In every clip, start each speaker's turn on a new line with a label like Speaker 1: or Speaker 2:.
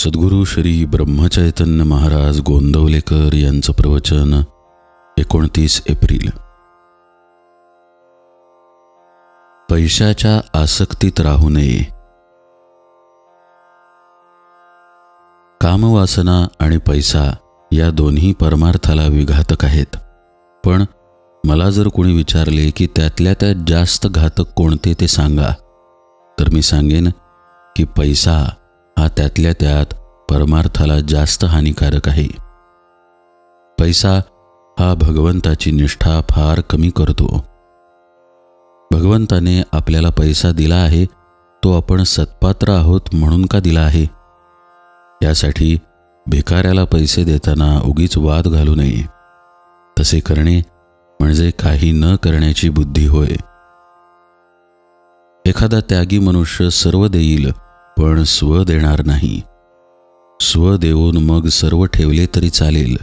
Speaker 1: सद्गुरू श्री ब्रह्मचैतन्य महाराज गोंदवलेकर यांचं प्रवचन 29 एप्रिल. पैशाच्या आसक्तीत राहू नये. कामवासना आणि पैसा या दोन्ही परमार्थाला विघातक आहेत. पण मला जर कोणी विचारले की त्यातल्या त्यात जास्त घातक कोणते ते सांगा, तर मी सांगेन की पैसा हा त्यातल्या त्यात परमार्थाला जास्त हानिकारक आहे. पैसा हा भगवंताची निष्ठा फार कमी करतो. भगवंताने आपल्याला पैसा दिला आहे, तो आपण सत्पात्र आहोत म्हणून का दिला आहे? यासाठी भिकाऱ्याला पैसे देताना उगीच वाद घालू नये. तसे करणे म्हणजे काही न करण्याची बुद्धी होय. एखादा त्यागी मनुष्य सर्व देईल पण स्व देणार नाही. स्व देऊन मग सर्व ठेवले तरी चालेल,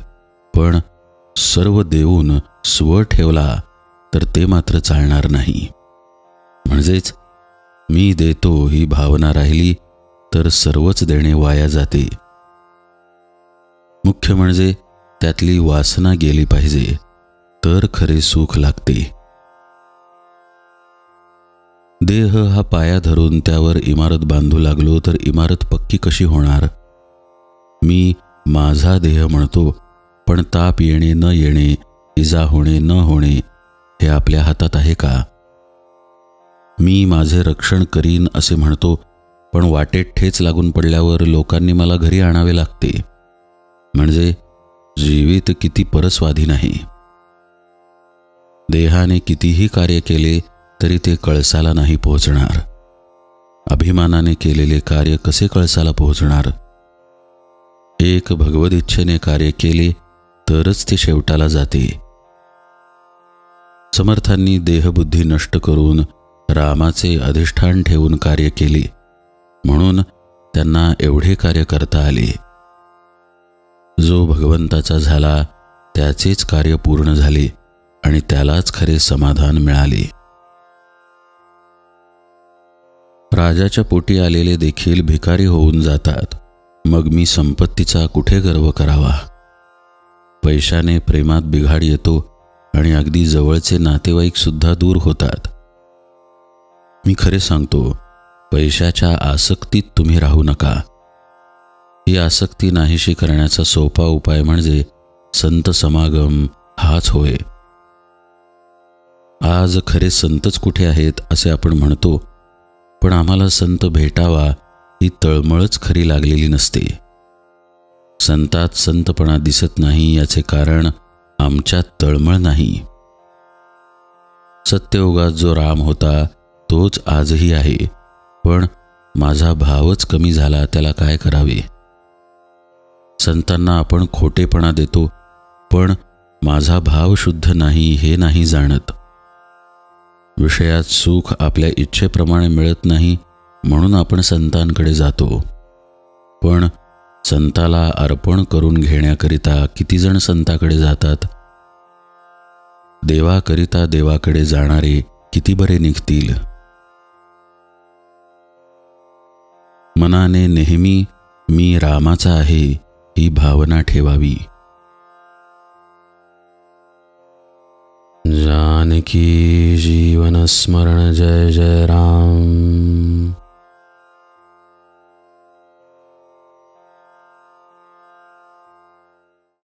Speaker 1: पण सर्व देऊन स्व ठेवला तर ते मात्र चालणार नाही. म्हणजेच मी देतो ही भावना राहिली तर सर्वच देणे वाया जाते. मुख्य म्हणजे त्यातली वासना गेली पाहिजे, तर खरे सुख लागते. देह हा पाया धरून त्यावर इमारत बांधू लागलो तर इमारत पक्की कशी होणार? मी माझा देह म्हणतो, पण ताप येणे न येणे, इजा होणे न होणे हे आपल्या हातात आहे का? मी माझे रक्षण करीन असे म्हणतो, पण वाटेत ठेच लागून पडल्यावर लोकांनी मला घरी आणावे लागते. म्हणजे जीवित किती परस्वाधीन आहे. देहाने कितीही कार्य केले तरी ते कळसाला नाही पोहोचणार. अभिमानाने केलेले कार्य कसे कळसाला पोहोचणार? एक भगवद इच्छेने कार्य केले तरच ते शेवटाला जाते. समर्थांनी देहबुद्धी नष्ट करून रामाचे अधिष्ठान ठेवून कार्य केले, म्हणून त्यांना एवढे कार्य करता आले. जो भगवंताचा झाला त्याचेच कार्य पूर्ण झाले आणि त्यालाच खरे समाधान मिळाले. राजाच्या पोटी आलेले देखील भिकारी होऊन जातात. मग मी संपत्तीचा कुठे गर्व करावा? पैशाने प्रेमात बिघाड येतो आणि अगदी जवळचे नातेवाईक सुद्धा दूर होतात. मी खरे सांगतो, पैशाच्या आसक्तीत तुम्ही राहू नका. ही आसक्ती नाहीशी करण्याचा सोपा उपाय म्हणजे संत समागम हाच होय. आज खरे संतच कुठे आहेत असे आपण म्हणतो, पण आम्हाला संत भेटावा ही तळमळच खरी लागलेली नसते. संतात संतपणा दिसत नाही याचे कारण आमच्यात तळमळ नाही. सत्ययुगात जो राम होता तोच आजही आहे, पण माझा भावच कमी झाला, त्याला काय करावे? संतांना आपण खोटेपणा देतो, पण माझा भाव शुद्ध नाही हे नाही जाणत. विषयात सुख आपल्या इच्छेप्रमाणे मिळत नाही म्हणून आपण संतांकडे जातो, पण संताला अर्पण करून घेण्याकरिता किती जण संताकडे जातात? देवाकरिता देवाकडे जाणारे किती बरे निघतील. मनाने नेहमी मी रामाचा आहे ही भावना ठेवावी. जानकी जीवन स्मरण जय जय राम.